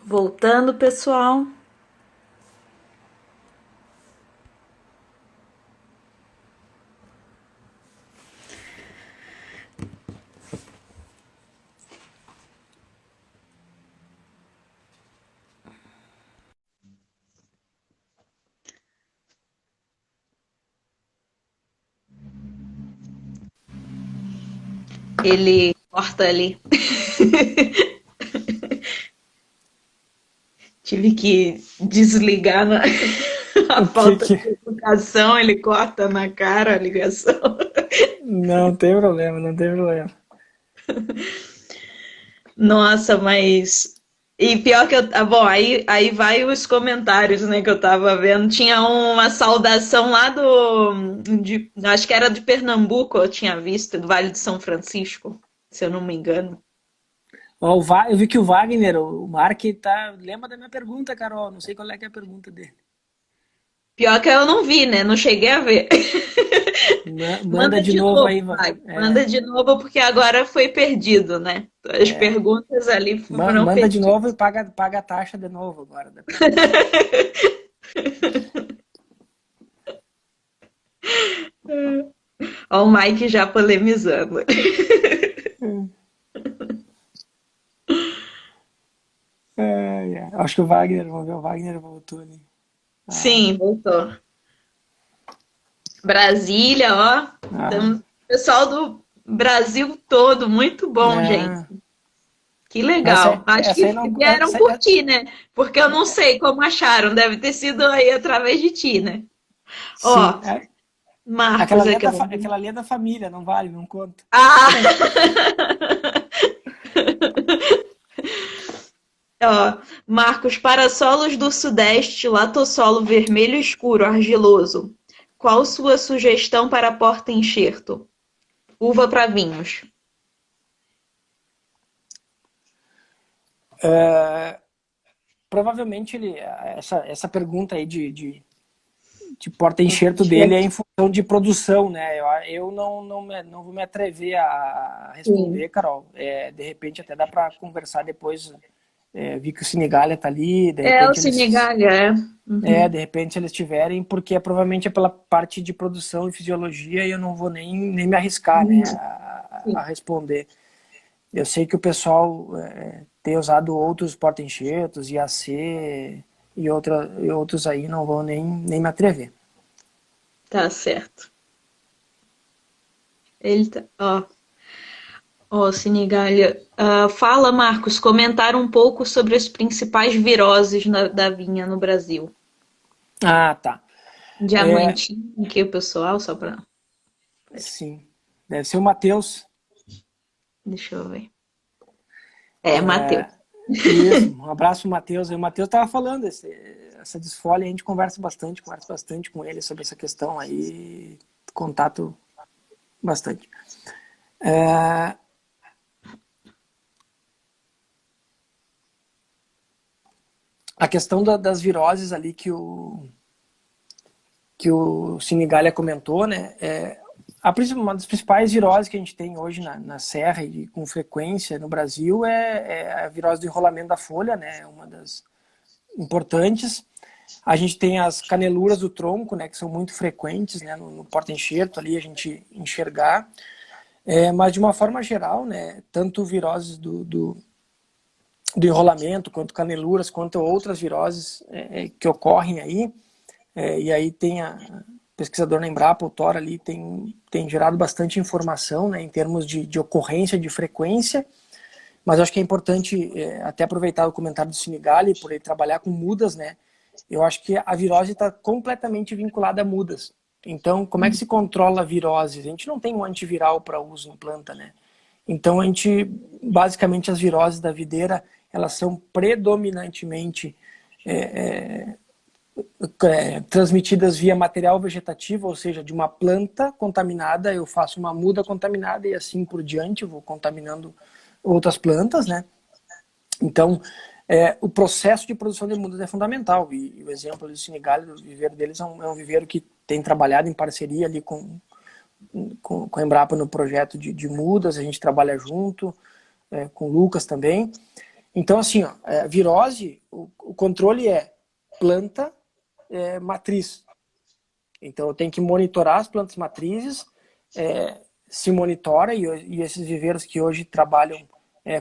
Voltando, pessoal. Ele corta ali. Tive que desligar a O que falta que... de educação, ele corta na cara a ligação. Não tem problema, não tem problema. Nossa, mas. E pior que eu. Bom, aí vai os comentários, né, que eu tava vendo. Tinha uma saudação lá acho que era de Pernambuco, eu tinha visto, do Vale de São Francisco, se eu não me engano. Ó, eu vi que o Wagner, o Mark, tá. Lembra da minha pergunta, Carol? Não sei qual é que é a pergunta dele. Pior que eu não vi, né? Não cheguei a ver. Manda Manda de de novo novo, aí, vai. é, Manda de novo, porque agora foi perdido, né? As perguntas ali foram manda de novo e perdidas. paga a taxa de novo agora, depois. Ó, o Mike já polemizando. Acho que o Wagner, vamos ver, o Wagner voltou ali. Ah, Sim, voltou. Brasília, ó. ah, Então, pessoal do Brasil todo, muito bom, gente. é. Que legal. Acho Essa que aí não. vieram curtir, né? Porque eu não sei como acharam. Deve ter sido aí através de ti, né? Sim, Ó, Marcos aqui, ó. aquela ali é da família, não vale, não conta. Ah! Ó, Marcos, para solos do Sudeste, latossolo vermelho escuro, argiloso. Qual sua sugestão para porta-enxerto? Uva para vinhos. Provavelmente essa pergunta aí de porta-enxerto dele é Porta-enxerto. em função de produção, né? Eu não vou me atrever a Sim. responder, Carol. De repente até dá para conversar depois. Vi que o Sinigalha tá ali, É o Sinigalha, é. Uhum. de repente eles tiverem, porque provavelmente é pela parte de produção e fisiologia e eu não vou nem me arriscar, né, a Sim. responder. Eu sei que o pessoal tem usado outros porta-enxertos, IAC e outros aí, não vou nem me atrever. Tá certo. Ele tá. Ó, Sinigalha. Fala, Marcos, comentar um pouco sobre as principais viroses da vinha no Brasil. Ah, tá. É, Diamantina, aqui o pessoal, só para. sim. Deve ser o Matheus. Deixa eu ver. É, Matheus. Isso, um abraço pro Matheus. O Matheus estava falando, essa desfolha, a gente conversa bastante com ele sobre essa questão aí, contato bastante. É, a questão das viroses ali que o Sinigalha comentou, né? Uma das principais viroses que a gente tem hoje na serra e com frequência no Brasil é a virose do enrolamento da folha, né? Uma das importantes. A gente tem as caneluras do tronco, né? Que são muito frequentes, né? No porta-enxerto ali a gente enxergar. Mas de uma forma geral, né? Tanto viroses do enrolamento, quanto caneluras, quanto outras viroses que ocorrem aí. E aí tem a pesquisador na Embrapa, o Thor ali, tem gerado bastante informação, né, em termos de ocorrência, de frequência, mas eu acho que é importante até aproveitar o comentário do Sinigali, por ele trabalhar com mudas, né, eu acho que a virose está completamente vinculada a mudas. Então, como é que se controla a virose? A gente não tem um antiviral para uso em planta, né? Então, basicamente, as viroses da videira, elas são predominantemente transmitidas via material vegetativo, ou seja, de uma planta contaminada, eu faço uma muda contaminada e assim por diante, eu vou contaminando outras plantas, né? Então, o processo de produção de mudas é fundamental e o exemplo do Sinigalho, do viveiro deles, é um viveiro que tem trabalhado em parceria ali com a Embrapa no projeto de mudas, a gente trabalha junto, com o Lucas também. Então, assim, ó, virose, o controle é planta matriz. Então, eu tenho que monitorar as plantas matrizes, se monitora, e esses viveiros que hoje trabalham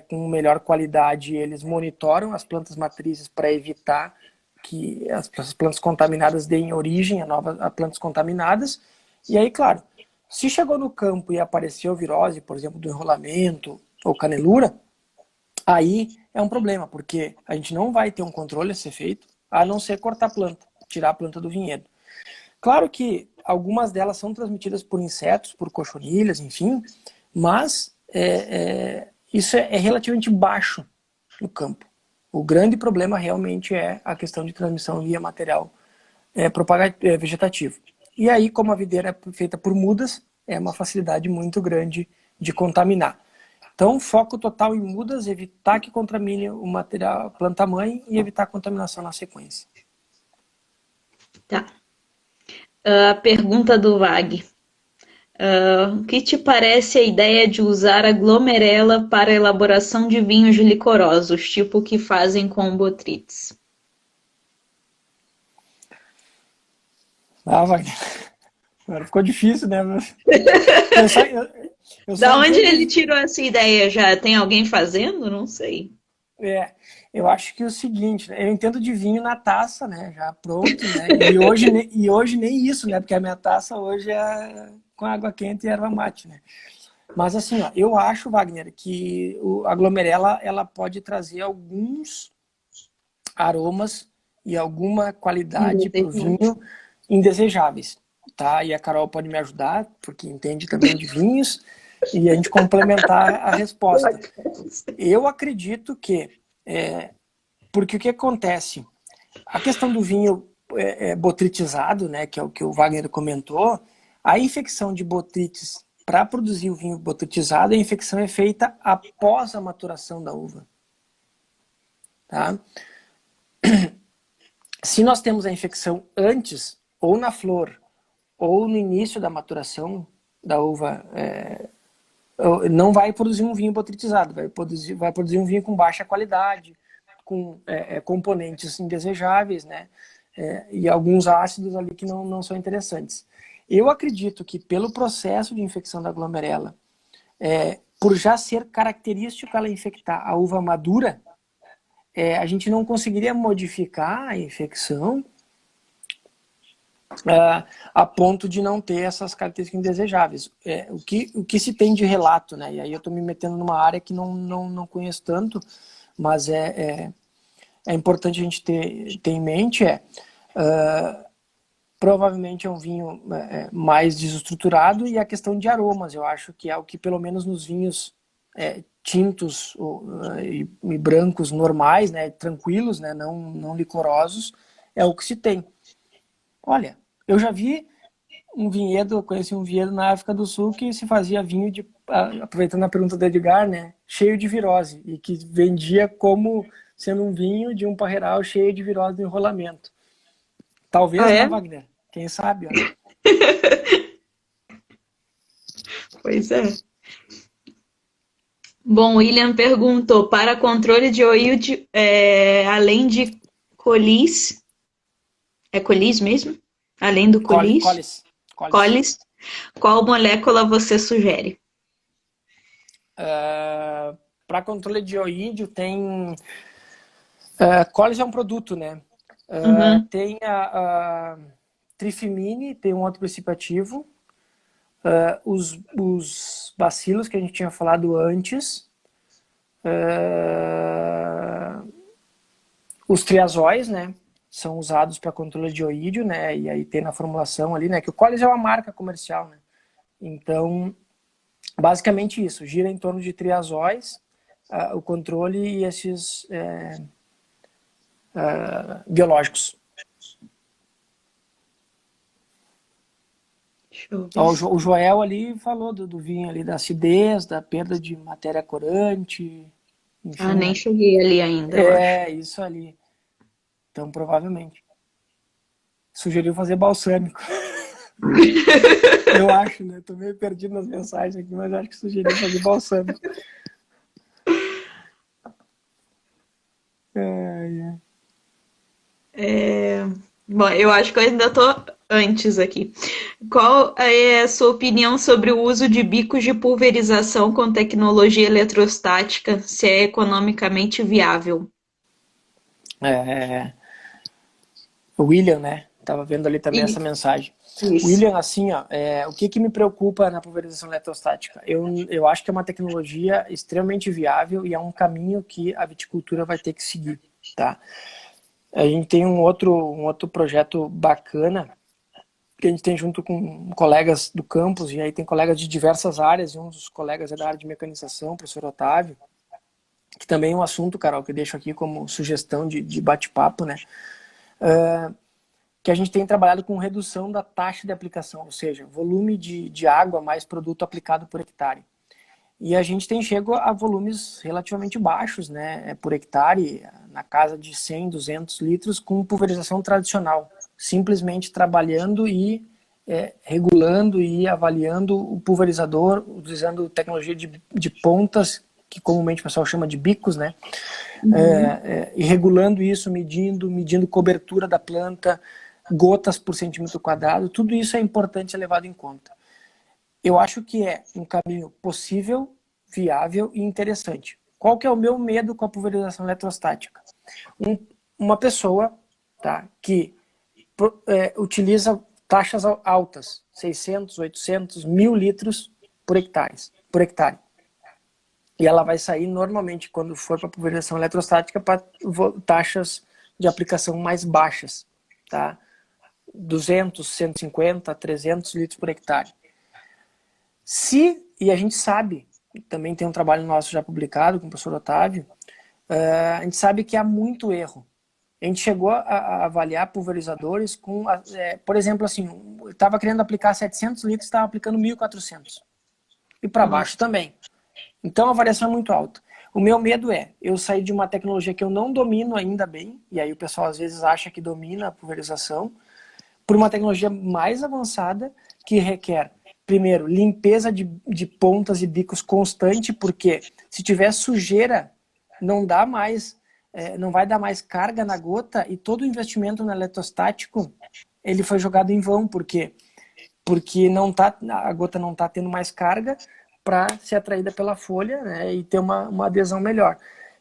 com melhor qualidade, eles monitoram as plantas matrizes para evitar que as plantas contaminadas deem origem a plantas contaminadas. E aí, claro, se chegou no campo e apareceu virose, por exemplo, do enrolamento ou canelura, aí é um problema, porque a gente não vai ter um controle a ser feito, a não ser cortar a planta, tirar a planta do vinhedo. Claro que algumas delas são transmitidas por insetos, por cochonilhas, enfim, mas isso é relativamente baixo no campo. O grande problema realmente é a questão de transmissão via material vegetativo. E aí, como a videira é feita por mudas, é uma facilidade muito grande de contaminar. Então, foco total em mudas, evitar que contamine o material planta-mãe e evitar a contaminação na sequência. Tá. A pergunta do Vag. O que te parece a ideia de usar a glomerela para a elaboração de vinhos licorosos, tipo o que fazem com Botrytis? Wagner. Agora ficou difícil, né? Da onde ele tirou essa ideia? Já tem alguém fazendo? Não sei. Eu acho que é o seguinte, né? Eu entendo de vinho na taça, né? Já pronto, né? E hoje nem isso, né? Porque a minha taça hoje é com água quente e erva mate, né? Mas assim, ó, eu acho, Wagner, que a glomerela ela pode trazer alguns aromas e alguma qualidade para o vinho indesejáveis, tá? E a Carol pode me ajudar, porque entende também de vinhos, e a gente complementar a resposta. Eu acredito que, porque o que acontece? A questão do vinho botritizado, né, que é o que o Wagner comentou, a infecção de botrites para produzir o vinho botritizado, a infecção é feita após a maturação da uva. Tá? Se nós temos a infecção antes, ou na flor, ou no início da maturação da uva, não vai produzir um vinho botritizado, vai produzir um vinho com baixa qualidade, com componentes indesejáveis, né? E alguns ácidos ali que não são interessantes. Eu acredito que pelo processo de infecção da glomerela, por já ser característico ela infectar a uva madura, a gente não conseguiria modificar a infecção a ponto de não ter essas características indesejáveis. O que se tem de relato, né? E aí eu estou me metendo numa área que não conheço tanto, mas é importante a gente ter em mente, provavelmente é um vinho mais desestruturado, e a questão de aromas, eu acho que é o que pelo menos nos vinhos tintos e brancos normais, né, tranquilos, né, não licorosos, é o que se tem. Olha, eu já vi eu conheci um vinhedo na África do Sul que se fazia vinho, aproveitando a pergunta do Edgar, né, cheio de virose, e que vendia como sendo um vinho de um parreiral cheio de virose do enrolamento. Talvez, né, Wagner? Quem sabe, ó. Pois é. Bom, William perguntou, para controle de oído, além de colis, é colis mesmo? Além do colis? Colis. Qual molécula você sugere? Para controle de oídio tem... colis é um produto, né? Tem a trifimine, tem um outro princípio ativo. Os bacilos que a gente tinha falado antes, os triazóis, né, são usados para controle de oídio, né, e aí tem na formulação ali, né, que o Colis é uma marca comercial, né, então basicamente isso, gira em torno de triazóis, o controle e esses biológicos. O Joel ali falou do vinho ali, da acidez, da perda de matéria corante. Enfim, nem cheguei ali ainda. Isso ali. Então, provavelmente. Sugeriu fazer balsâmico. Eu acho, né? Tô meio perdido nas mensagens aqui, mas acho que sugeriu fazer balsâmico. Bom, eu acho que eu ainda tô antes aqui. Qual é a sua opinião sobre o uso de bicos de pulverização com tecnologia eletrostática, se é economicamente viável? É, o William, né? Tava vendo ali também essa Isso. mensagem. Isso. William, assim, ó, o que me preocupa na pulverização eletrostática? Eu acho que é uma tecnologia extremamente viável e é um caminho que a viticultura vai ter que seguir, tá? A gente tem um outro projeto bacana que a gente tem junto com colegas do campus, e aí tem colegas de diversas áreas, e um dos colegas é da área de mecanização, o professor Otávio, que também é um assunto, Carol, que eu deixo aqui como sugestão de bate-papo, né? Que a gente tem trabalhado com redução da taxa de aplicação, ou seja, volume de água mais produto aplicado por hectare. E a gente tem chego a volumes relativamente baixos, né, por hectare, na casa de 100, 200 litros, com pulverização tradicional, simplesmente trabalhando e regulando e avaliando o pulverizador, utilizando tecnologia de pontas, que comumente o pessoal chama de bicos, né, Uhum. e regulando isso, medindo cobertura da planta, gotas por centímetro quadrado, tudo isso é importante ser levado em conta. Eu acho que é um caminho possível, viável e interessante. Qual que é o meu medo com a pulverização eletrostática? Uma pessoa, tá, que utiliza taxas altas, 600, 800, 1.000 litros por hectare. E ela vai sair normalmente, quando for para pulverização eletrostática, para taxas de aplicação mais baixas, tá? 200, 150, 300 litros por hectare. E a gente sabe, também tem um trabalho nosso já publicado com o professor Otávio, a gente sabe que há muito erro. A gente chegou a avaliar pulverizadores com, por exemplo, assim, estava querendo aplicar 700 litros, estava aplicando 1.400. E para baixo Nossa. também. Então a variação é muito alta. O meu medo é eu sair de uma tecnologia que eu não domino ainda bem, e aí o pessoal às vezes acha que domina a pulverização, por uma tecnologia mais avançada que requer, primeiro, limpeza de pontas e bicos constante, porque se tiver sujeira, não dá mais, não vai dar mais carga na gota, e todo o investimento no eletrostático ele foi jogado em vão, porque não tá, a gota não está tendo mais carga para ser atraída pela folha, né, e ter uma adesão melhor.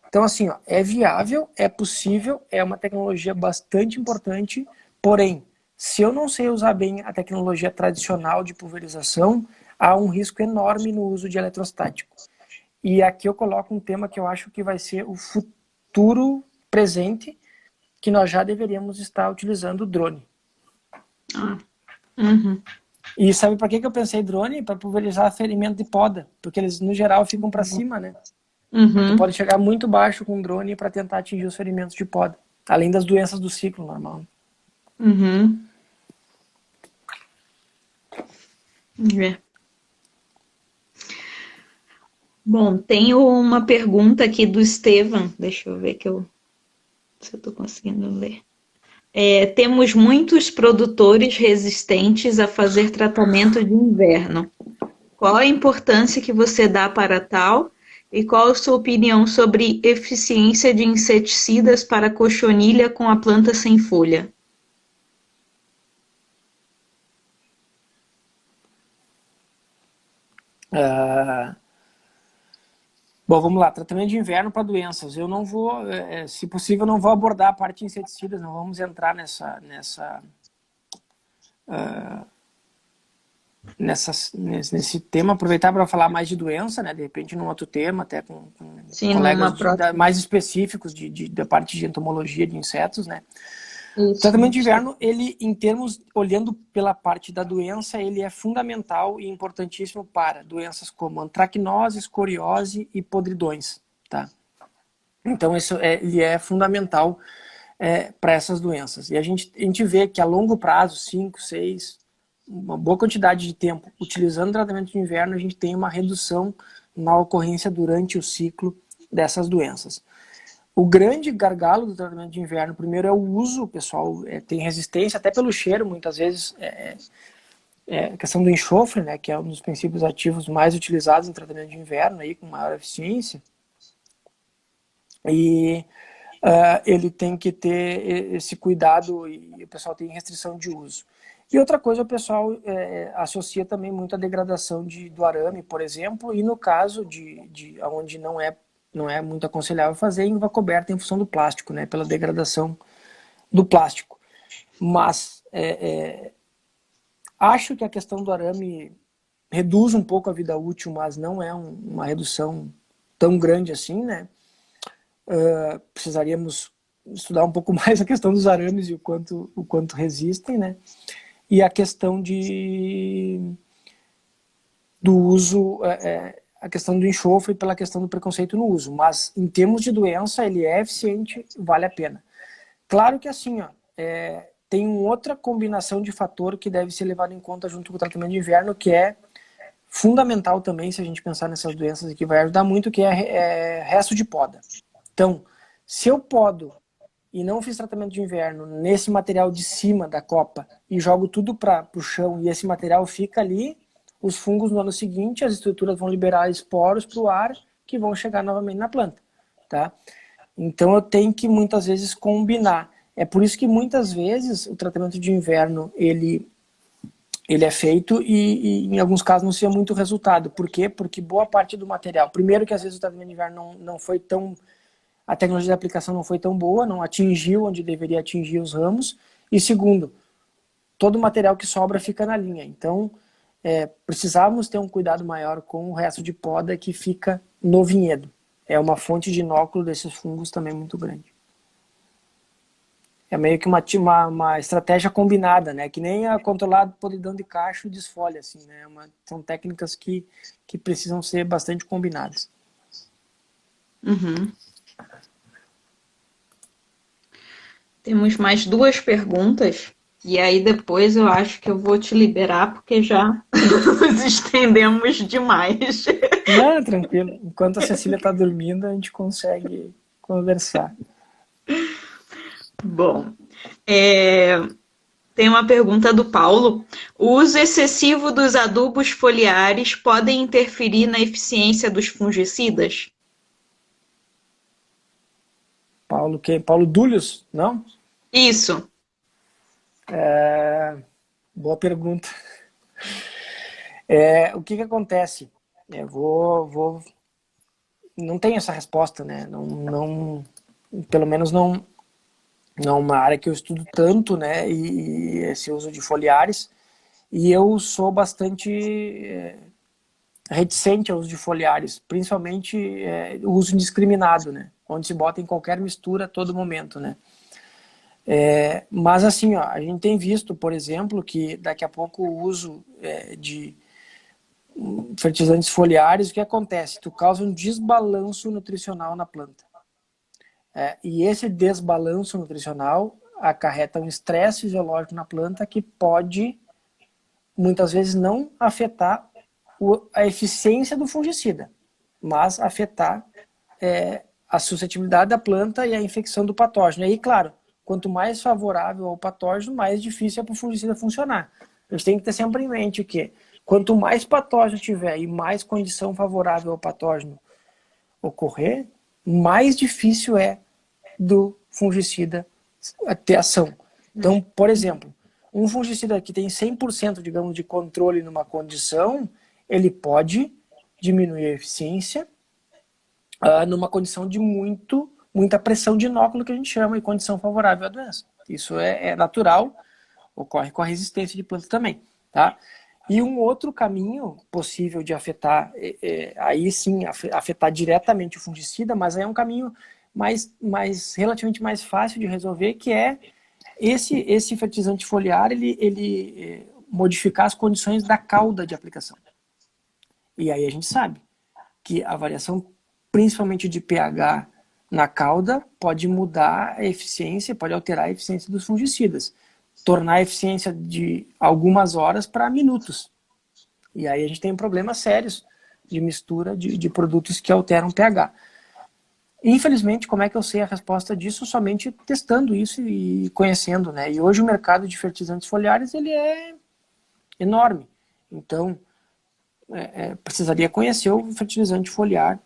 Então, assim, ó, é viável, é possível, é uma tecnologia bastante importante, porém, se eu não sei usar bem a tecnologia tradicional de pulverização, há um risco enorme no uso de eletrostático. E aqui eu coloco um tema que eu acho que vai ser o futuro presente, que nós já deveríamos estar utilizando o drone. Ah. Uhum. E sabe para que eu pensei drone? Para pulverizar ferimento de poda, porque eles no geral ficam para cima, né? Tu Uhum. pode chegar muito baixo com o drone para tentar atingir os ferimentos de poda, além das doenças do ciclo normal. Uhum. É. Bom, tenho uma pergunta aqui do Estevam. Deixa eu ver se eu estou conseguindo ler. Temos muitos produtores resistentes a fazer tratamento de inverno. Qual a importância que você dá para tal? E qual a sua opinião sobre eficiência de inseticidas para cochonilha com a planta sem folha? Uh, Bom, vamos lá. Tratamento de inverno para doenças. Eu não vou, se possível, não vou abordar a parte de inseticidas. Não vamos entrar nesse tema. Aproveitar para falar mais de doença, né? De repente, num outro tema, até com Sim, colegas numa próxima. mais específicos da parte de entomologia de insetos, né? O Isso. tratamento de inverno, ele, em termos, olhando pela parte da doença, ele é fundamental e importantíssimo para doenças como antracnose, escoriose e podridões, tá? Então, ele é fundamental para essas doenças. E a gente vê que a longo prazo, 5, 6, uma boa quantidade de tempo, utilizando o tratamento de inverno, a gente tem uma redução na ocorrência durante o ciclo dessas doenças. O grande gargalo do tratamento de inverno, primeiro, é o uso. O pessoal tem resistência, até pelo cheiro, muitas vezes, a questão do enxofre, né, que é um dos princípios ativos mais utilizados em tratamento de inverno, aí, com maior eficiência. E ele tem que ter esse cuidado e o pessoal tem restrição de uso. E outra coisa, o pessoal associa também muito a degradação do arame, por exemplo, e no caso de onde não é muito aconselhável fazer, em uva coberta em função do plástico, né, pela degradação do plástico. Mas acho que a questão do arame reduz um pouco a vida útil, mas não é uma redução tão grande assim, né? Precisaríamos estudar um pouco mais a questão dos arames e o quanto resistem, né? E a questão do uso, a questão do enxofre pela questão do preconceito no uso. Mas em termos de doença, ele é eficiente, vale a pena. Claro que assim, ó, tem outra combinação de fator que deve ser levado em conta junto com o tratamento de inverno, que é fundamental também, se a gente pensar nessas doenças e que vai ajudar muito, que é resto de poda. Então, se eu podo e não fiz tratamento de inverno nesse material de cima da copa e jogo tudo para o chão e esse material fica ali, os fungos no ano seguinte, as estruturas vão liberar esporos para o ar que vão chegar novamente na planta, tá? Então eu tenho que muitas vezes combinar. É por isso que muitas vezes o tratamento de inverno ele é feito e em alguns casos não se vê muito resultado. Por quê? Porque boa parte do material, primeiro que às vezes o tratamento de inverno não foi tão, a tecnologia de aplicação não foi tão boa, não atingiu onde deveria atingir os ramos, e segundo, todo o material que sobra fica na linha. Então precisávamos ter um cuidado maior com o resto de poda que fica no vinhedo. É uma fonte de inóculo desses fungos também muito grande. É meio que uma estratégia combinada, né? Que nem a controlada podridão de cacho e desfolha, assim, né? São técnicas que precisam ser bastante combinadas. Uhum. Temos mais 2 perguntas. E aí depois eu acho que eu vou te liberar, porque já nos estendemos demais. Não, tranquilo. Enquanto a Cecília está dormindo, a gente consegue conversar. Bom, tem uma pergunta do Paulo. O uso excessivo dos adubos foliares podem interferir na eficiência dos fungicidas? Paulo quem? Paulo Dúlios? Não? Isso. Boa pergunta. O que acontece? Não tem essa resposta, né? Não, pelo menos não é uma área que eu estudo tanto, né? E esse uso de foliares. E eu sou bastante reticente ao uso de foliares, principalmente o uso indiscriminado, né? Onde se bota em qualquer mistura a todo momento, né? Mas assim, ó, a gente tem visto, por exemplo, que daqui a pouco o uso de fertilizantes foliares, o que acontece? Tu causa um desbalanço nutricional na planta. E esse desbalanço nutricional acarreta um estresse fisiológico na planta que pode, muitas vezes, não afetar a eficiência do fungicida, mas afetar a suscetibilidade da planta e a infecção do patógeno. E aí, claro, quanto mais favorável ao patógeno, mais difícil é para o fungicida funcionar. A gente tem que ter sempre em mente que quanto mais patógeno tiver e mais condição favorável ao patógeno ocorrer, mais difícil é do fungicida ter ação. Então, por exemplo, um fungicida que tem 100%, digamos, de controle numa condição, ele pode diminuir a eficiência numa condição de muita pressão de inóculo, que a gente chama, e condição favorável à doença. Isso é natural, ocorre com a resistência de planta também, tá? E um outro caminho possível de afetar, aí sim, afetar diretamente o fungicida, mas aí é um caminho relativamente mais fácil de resolver, que é esse fertilizante foliar, ele modificar as condições da cauda de aplicação. E aí a gente sabe que a variação, principalmente de pH na cauda, pode mudar a eficiência, pode alterar a eficiência dos fungicidas, tornar a eficiência de algumas horas para minutos. E aí a gente tem problemas sérios de mistura de produtos que alteram o pH. Infelizmente, como é que eu sei a resposta disso? Somente testando isso e conhecendo, né? E hoje o mercado de fertilizantes foliares, ele é enorme. Então, precisaria conhecer o fertilizante foliar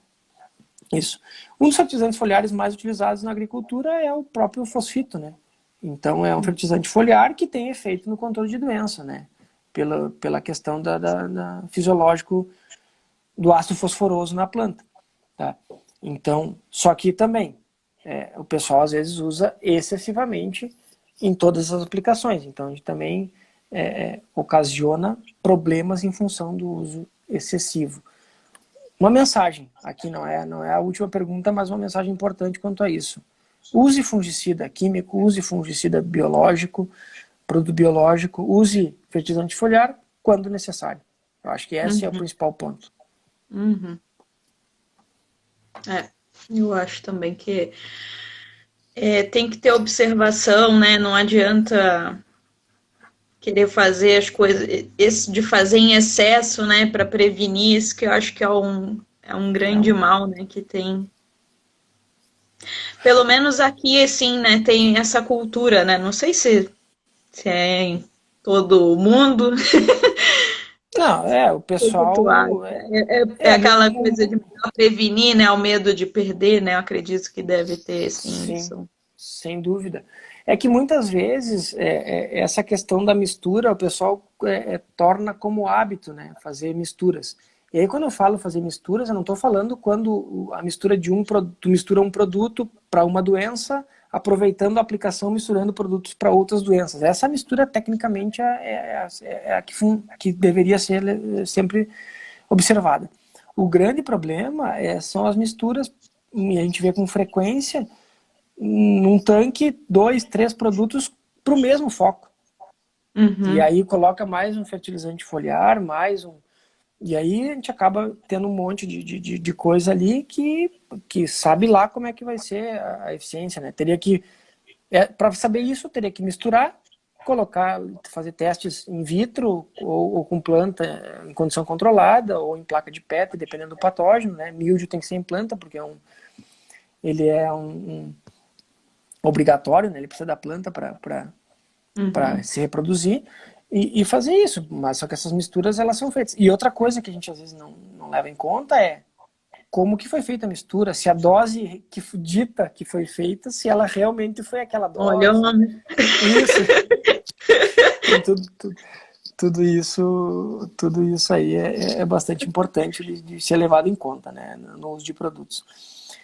Isso. Um dos fertilizantes foliares mais utilizados na agricultura é o próprio fosfito, né? Então é um fertilizante foliar que tem efeito no controle de doença, né? Pela questão da fisiológico do ácido fosforoso na planta, tá? Então, só que também o pessoal às vezes usa excessivamente em todas as aplicações. Então a gente também ocasiona problemas em função do uso excessivo. Uma mensagem, aqui não é a última pergunta, mas uma mensagem importante quanto a isso. Use fungicida químico, use fungicida biológico, produto biológico, use fertilizante foliar quando necessário. Eu acho que esse é o principal ponto. Eu acho também que tem que ter observação, né? Não adianta querer fazer as coisas, de fazer em excesso, né, para prevenir isso, que eu acho que é um grande mal, né, que tem. Pelo menos aqui, assim, né, tem essa cultura, né, não sei se é em todo o mundo. Não, o pessoal... É aquela coisa de prevenir, né, o medo de perder, né, eu acredito que deve ter, sim, Sim, isso. sem dúvida. É que muitas vezes essa questão da mistura, o pessoal torna como hábito, né, fazer misturas. E aí quando eu falo fazer misturas, eu não estou falando quando a mistura tu mistura um produto para uma doença, aproveitando a aplicação, misturando produtos para outras doenças. Essa mistura, tecnicamente, é a que deveria ser sempre observada. O grande problema são as misturas, e a gente vê com frequência, num tanque, 2, 3 produtos para o mesmo foco. E aí coloca mais um fertilizante foliar, e aí a gente acaba tendo um monte de coisa ali que sabe lá como é que vai ser a eficiência, né? Teria que, para saber isso, teria que misturar, fazer testes in vitro ou com planta em condição controlada ou em placa de Petri, dependendo do patógeno, né? Míldio tem que ser em planta, porque ele é obrigatório, né? Ele precisa da planta para se reproduzir e fazer isso. Mas só que essas misturas, elas são feitas. E outra coisa que a gente às vezes não leva em conta é como que foi feita a mistura, se a dose dita que foi feita, se ela realmente foi aquela dose. Olha o nome. Isso. Tudo isso aí é bastante importante de ser levado em conta, né, no uso de produtos.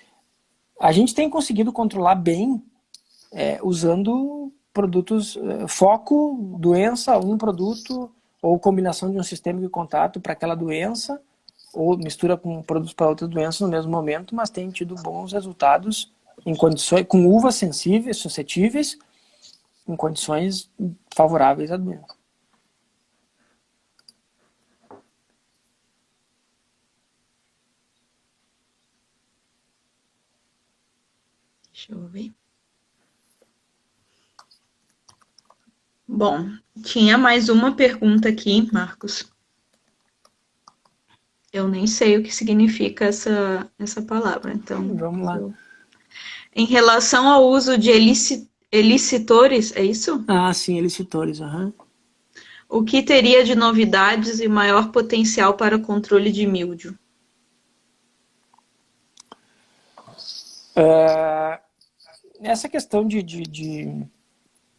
A gente tem conseguido controlar bem usando produtos, foco, doença, um produto, ou combinação de um sistema de contato para aquela doença, ou mistura com produtos para outras doenças no mesmo momento, mas tem tido bons resultados em condições, com uvas sensíveis, suscetíveis, em condições favoráveis à doença. Deixa eu ver. Bom, tinha mais uma pergunta aqui, Marcos. Eu nem sei o que significa essa palavra, então... Vamos lá. Em relação ao uso de elicitores, é isso? Ah, sim, elicitores, aham. O que teria de novidades e maior potencial para controle de míldio? Essa questão de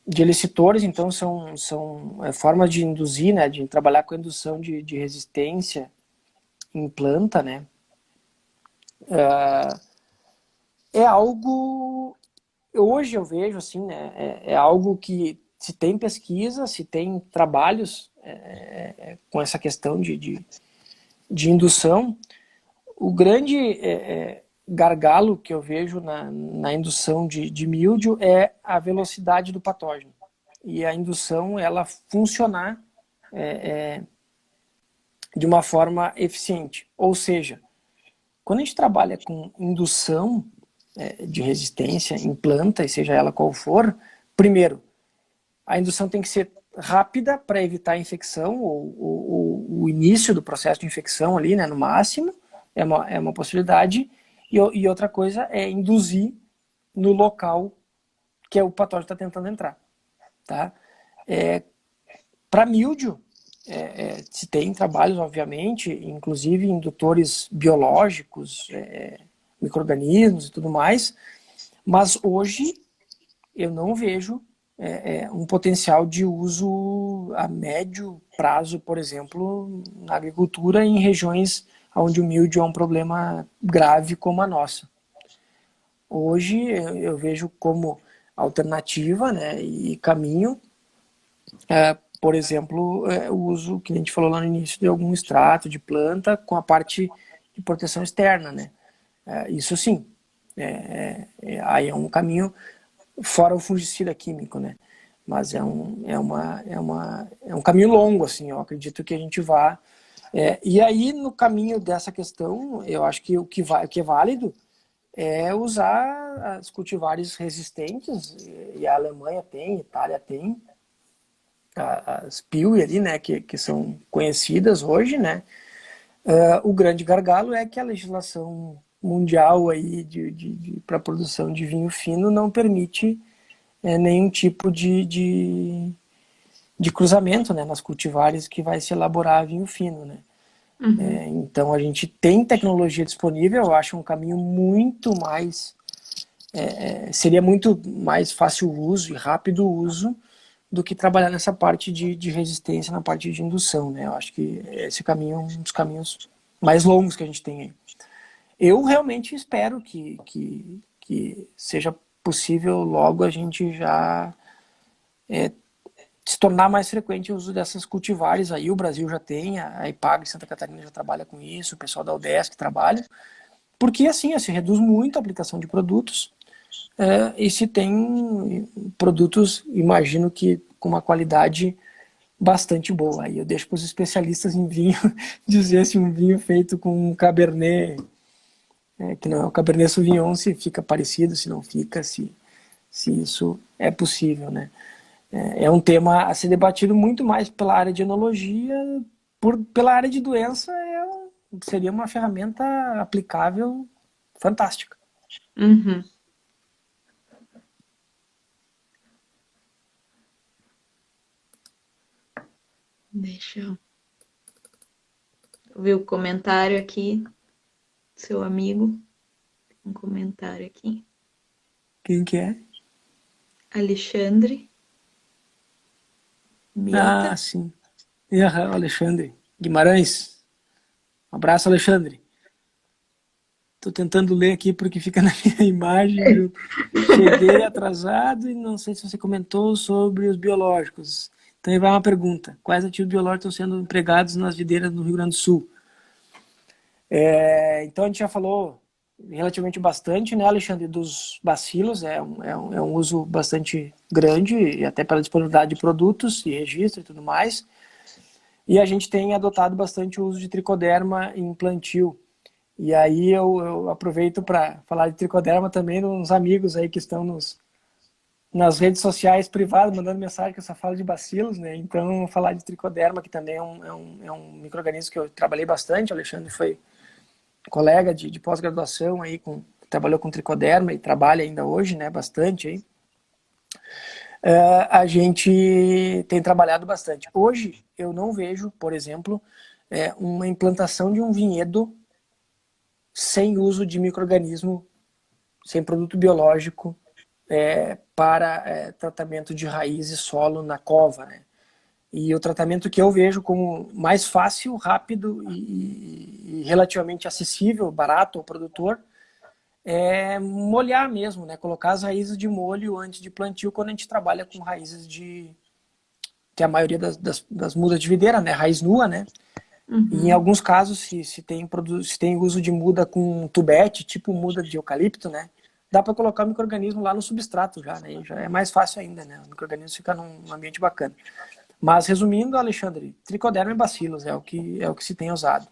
elicitores, então, são formas de induzir, né, de trabalhar com a indução de resistência em planta, né? É algo, hoje eu vejo assim, né, é algo que se tem pesquisa, se tem trabalhos com essa questão de indução. O grande gargalo que eu vejo na indução de míldio é a velocidade do patógeno. E a indução, ela funcionar de uma forma eficiente. Ou seja, quando a gente trabalha com indução de resistência em planta, e seja ela qual for, primeiro, a indução tem que ser rápida para evitar a infecção, ou o início do processo de infecção ali, né, no máximo, é uma possibilidade. E outra coisa é induzir no local que o patógeno está tentando entrar. Tá? Para míldio, se tem trabalhos, obviamente, inclusive indutores biológicos, micro-organismos e tudo mais, mas hoje eu não vejo um potencial de uso a médio prazo, por exemplo, na agricultura em regiões onde o míldio é um problema grave como a nossa. Hoje eu vejo como alternativa, né, e caminho, por exemplo, o uso, que a gente falou lá no início, de algum extrato de planta com a parte de proteção externa, né? Isso sim, aí é um caminho fora o fungicida químico, né? Mas é um caminho longo, assim, eu acredito que a gente vá. E aí, no caminho dessa questão, eu acho que o que é válido é usar as cultivares resistentes, e a Alemanha tem, a Itália tem, as PIL ali, né, que são conhecidas hoje, né. O grande gargalo é que a legislação mundial aí para a produção de vinho fino não permite nenhum tipo de cruzamento, né, nas cultivares que vai se elaborar vinho fino, né. Então a gente tem tecnologia disponível, eu acho um caminho muito mais seria muito mais fácil o uso e rápido o uso do que trabalhar nessa parte de resistência, na parte de indução, né. Eu acho que esse caminho é um dos caminhos mais longos que a gente tem aí. Eu realmente espero que seja possível logo a gente já se tornar mais frequente o uso dessas cultivares aí. O Brasil já tem, a Ipagre Santa Catarina já trabalha com isso, o pessoal da UDESC trabalha, porque assim se reduz muito a aplicação de produtos e se tem produtos, imagino que com uma qualidade bastante boa. Aí eu deixo para os especialistas em vinho dizer se um vinho feito com um Cabernet, que não é o Cabernet Sauvignon, se fica parecido, se não fica, se isso é possível, né? É um tema a ser debatido muito mais pela área de enologia, pela área de doença seria uma ferramenta aplicável fantástica. Uhum. Deixa eu ver o comentário aqui, seu amigo. Um comentário aqui. Quem que é? Alexandre Meta. Ah, sim. Alexandre Guimarães. Um abraço, Alexandre. Estou tentando ler aqui porque fica na minha imagem. Eu cheguei atrasado e não sei se você comentou sobre os biológicos. Então aí vai uma pergunta. Quais ativos biológicos estão sendo empregados nas videiras no Rio Grande do Sul? Então a gente já falou relativamente bastante, né, Alexandre, dos bacilos. É um uso bastante grande, e até pela disponibilidade de produtos e registro e tudo mais. E a gente tem adotado bastante o uso de tricoderma em plantio. E aí eu aproveito para falar de tricoderma também nos amigos aí que estão nas redes sociais privadas, mandando mensagem que eu só falo de bacilos, né? Então, falar de tricoderma, que também é um micro-organismo que eu trabalhei bastante. O Alexandre foi colega de pós-graduação aí, trabalhou com tricoderma e trabalha ainda hoje, né? Bastante aí. A gente tem trabalhado bastante. Hoje, eu não vejo, por exemplo, uma implantação de um vinhedo sem uso de micro-organismo, sem produto biológico, para tratamento de raiz e solo na cova, né? E o tratamento que eu vejo como mais fácil, rápido e relativamente acessível, barato ao produtor, é molhar mesmo, né? Colocar as raízes de molho antes de plantio, quando a gente trabalha com raízes que a maioria das mudas de videira, né? Raiz nua, né? Uhum. E em alguns casos, se tem uso de muda com tubete, tipo muda de eucalipto, né? Dá para colocar o micro-organismo lá no substrato já, né? Já é mais fácil ainda, né? O micro-organismo fica num ambiente bacana. Mas resumindo, Alexandre, tricoderma e bacilos é o que se tem usado.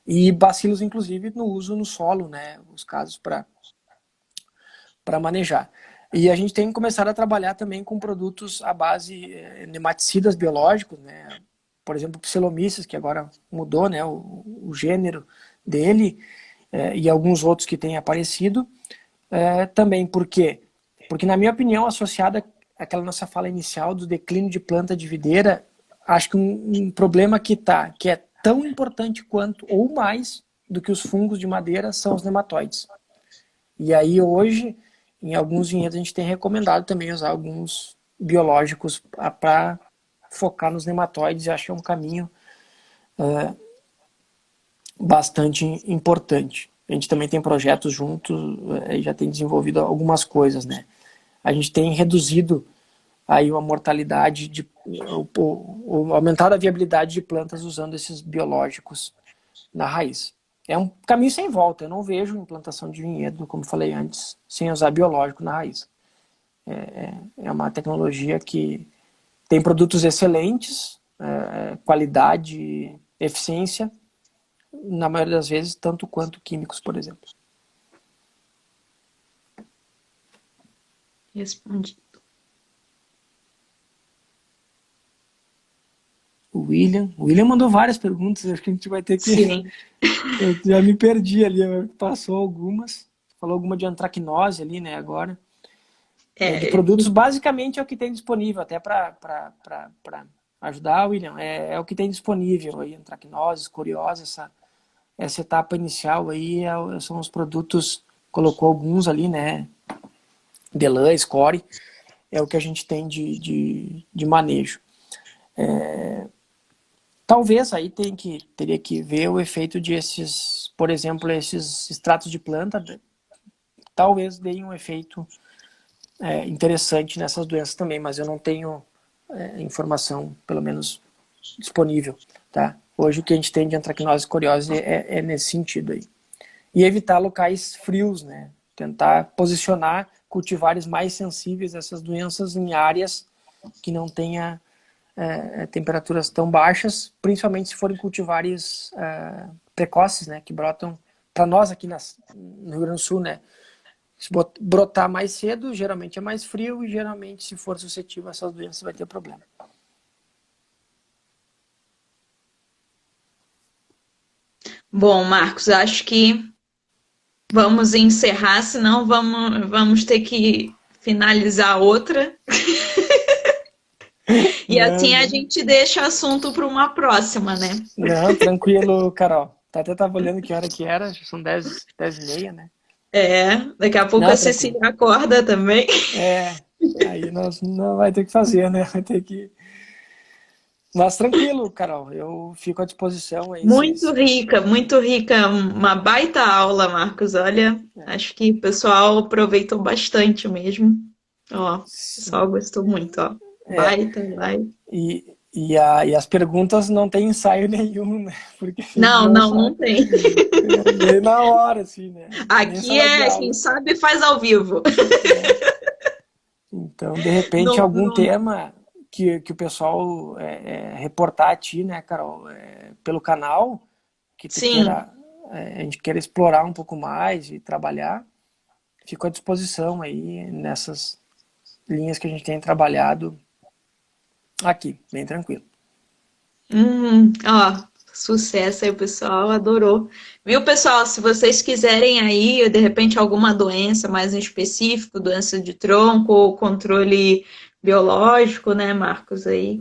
E bacilos, inclusive, no uso no solo, né? Os casos para manejar. E a gente tem começado a trabalhar também com produtos à base nematicidas biológicos, né? Por exemplo, Psilomices, que agora mudou, né, o gênero dele, e alguns outros que têm aparecido. Também por quê? Porque, na minha opinião, associada àquela nossa fala inicial do declínio de planta de videira, acho que um problema que é tão importante quanto ou mais do que os fungos de madeira são os nematóides. E aí hoje, em alguns vinhedos, a gente tem recomendado também usar alguns biológicos para focar nos nematóides, e acho que é um caminho bastante importante. A gente também tem projetos juntos, já tem desenvolvido algumas coisas, né? A gente tem reduzido aí a mortalidade, aumentado a viabilidade de plantas usando esses biológicos na raiz. É um caminho sem volta, eu não vejo implantação de vinhedo, como falei antes, sem usar biológico na raiz. É uma tecnologia que tem produtos excelentes, qualidade, eficiência, na maioria das vezes, tanto quanto químicos, por exemplo. Respondi. O William mandou várias perguntas, acho que a gente vai ter que... Sim. Eu já me perdi ali, passou algumas. Falou alguma de antracnose ali, né, agora. De produtos, basicamente é o que tem disponível, até para ajudar, William, é o que tem disponível aí, antracnose, escoriose, essa etapa inicial aí são os produtos, colocou alguns ali, né, Delan, Score, é o que a gente tem de manejo. Talvez aí teria que ver o efeito desses, por exemplo, esses extratos de planta, talvez deem um efeito interessante nessas doenças também, mas eu não tenho informação, pelo menos, disponível, tá? Hoje o que a gente tem de antracnose e escoriose é nesse sentido aí. E evitar locais frios, né? Tentar posicionar cultivares mais sensíveis a essas doenças em áreas que não tenha temperaturas tão baixas, principalmente se forem cultivares precoces, né? Que brotam, para nós aqui no Rio Grande do Sul, né? Se brotar mais cedo, geralmente é mais frio e geralmente, se for suscetível a essas doenças, vai ter problema. Bom, Marcos, acho que vamos encerrar, senão vamos ter que finalizar outra. E assim a gente deixa o assunto para uma próxima, né? Não, tranquilo, Carol. Até estava olhando que hora que era, são 10h30, né? Daqui a pouco Não, a Cecília acorda também. Aí nós não vai ter que fazer, né? Vai ter que... Mas tranquilo, Carol, eu fico à disposição aí. Muito rica, uma baita aula, Marcos. Olha, acho que o pessoal aproveitou bastante mesmo. Ó, o pessoal gostou muito, ó. Baita, vai. E as perguntas não tem ensaio nenhum, né? Porque Não tem. Bem na hora, assim, né? Aqui quem sabe faz ao vivo. Então, de repente, algum tema que o pessoal reportar a ti, né, Carol, pelo canal, que tu queira, a gente queira explorar um pouco mais e trabalhar, fico à disposição aí nessas linhas que a gente tem trabalhado aqui, bem tranquilo. Ó, sucesso aí, o pessoal adorou. Viu, pessoal? Se vocês quiserem aí, de repente, alguma doença mais em específico, doença de tronco ou controle biológico, né, Marcos, aí?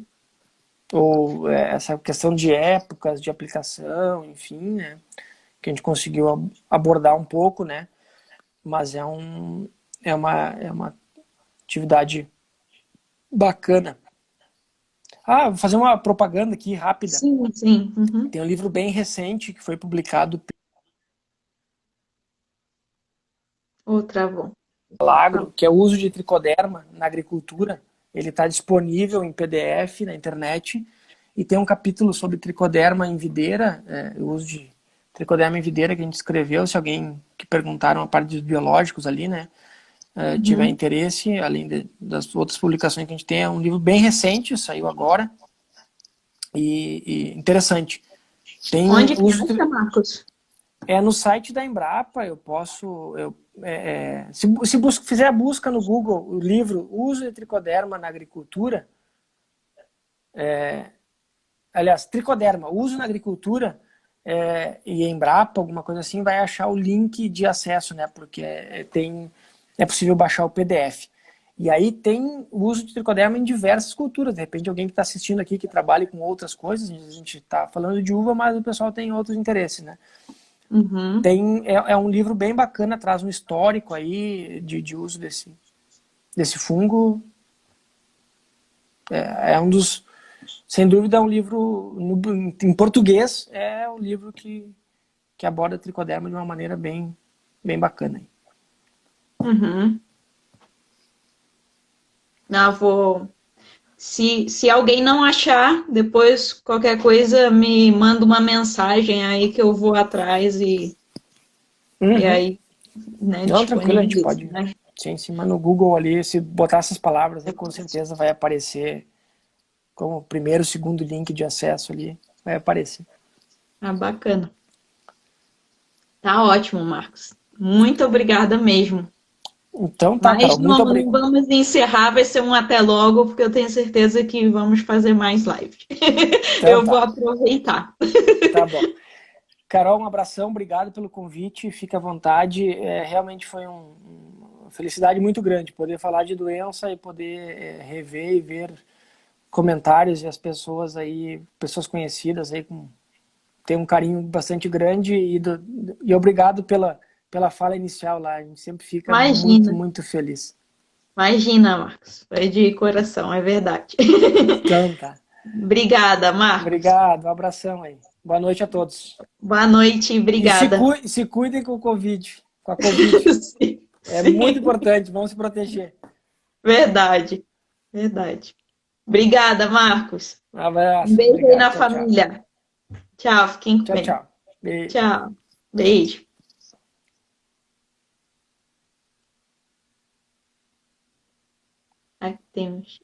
Ou essa questão de épocas de aplicação, enfim, né, que a gente conseguiu abordar um pouco, né, mas é uma atividade bacana. Vou fazer uma propaganda aqui rápida. Sim. Uhum. Tem um livro bem recente que foi publicado Travou. Agro, que é o uso de tricoderma na agricultura. Ele está disponível em PDF na internet e tem um capítulo sobre tricoderma em videira, o uso de tricoderma em videira que a gente escreveu. Se alguém que perguntaram a parte dos biológicos ali, né, tiver interesse, além das outras publicações que a gente tem, é um livro bem recente, saiu agora e interessante. Tem Onde que acha, Marcos? É no site da Embrapa. Eu posso... fizer a busca no Google, o livro Uso de Tricoderma na Agricultura, aliás, tricoderma, uso na agricultura, e Embrapa, alguma coisa assim, vai achar o link de acesso, né? Porque é possível baixar o PDF. E aí tem o uso de tricoderma em diversas culturas. De repente, alguém que está assistindo aqui, que trabalha com outras coisas, a gente está falando de uva, mas o pessoal tem outros interesses, né? Uhum. É um livro bem bacana, traz um histórico aí de uso desse fungo. É um dos, sem dúvida, é um livro em português, é um livro que aborda a tricoderma de uma maneira bem bacana. Uhum. Não, vou. Se alguém não achar, depois qualquer coisa me manda uma mensagem aí que eu vou atrás e Uhum. aí, né, Não, tranquilo, a gente disponibilizo, pode, né? sim, sim, mas no Google ali, se botar essas palavras aí, com certeza vai aparecer como primeiro, segundo link de acesso ali, vai aparecer. Ah, bacana. Tá ótimo, Marcos. Muito obrigada mesmo. Então tá, Mas Carol, muito não obrigado. vamos encerrar, vai ser um até logo, porque eu tenho certeza que vamos fazer mais lives. Então Eu vou tá, aproveitar. tá bom. Carol, um abração, obrigado pelo convite, fica à vontade. Realmente foi uma felicidade muito grande poder falar de doença e poder rever e ver comentários e as pessoas aí, pessoas conhecidas aí, tem um carinho bastante grande e obrigado pela fala inicial lá. A gente sempre fica muito, Imagina, muito feliz. imagina, Marcos. Foi de coração, é verdade. Então tá. Obrigada, Marcos. Obrigado, um abração aí. Boa noite a todos. Boa noite, E obrigada. se cuidem com o Covid, com a Covid. Sim, É muito sim, importante, vamos se proteger. verdade, verdade. Obrigada, Marcos. Um Um abraço, beijo aí obrigado. na Tchau, tchau. família. Tchau, fiquem Tchau, bem. tchau. Beijo. Tchau, beijo. Aqui temos.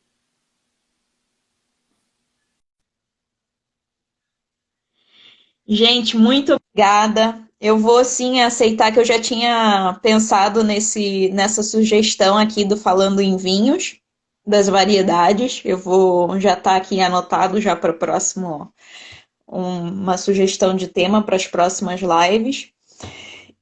Gente, muito obrigada. Eu vou sim aceitar que eu já tinha pensado nessa sugestão aqui do Falando em Vinhos, das variedades. Eu vou já estar aqui anotado já para o próximo, uma sugestão de tema para as próximas lives.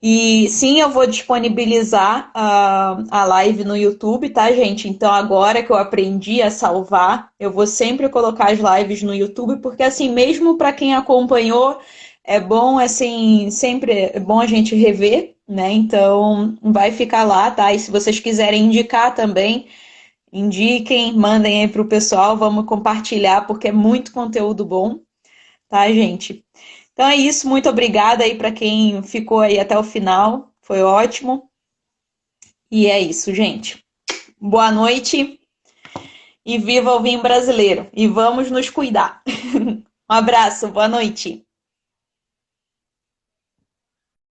E sim, eu vou disponibilizar a live no YouTube, tá, gente? Então, agora que eu aprendi a salvar, eu vou sempre colocar as lives no YouTube, porque assim, mesmo para quem acompanhou, é bom, assim, sempre é bom a gente rever, né? Então, vai ficar lá, tá? E se vocês quiserem indicar também, indiquem, mandem aí pro pessoal, vamos compartilhar, porque é muito conteúdo bom, tá, gente? Então é isso, muito obrigada aí para quem ficou aí até o final, foi ótimo. E é isso, gente. Boa noite e viva o vinho brasileiro. E vamos nos cuidar. Um abraço, boa noite.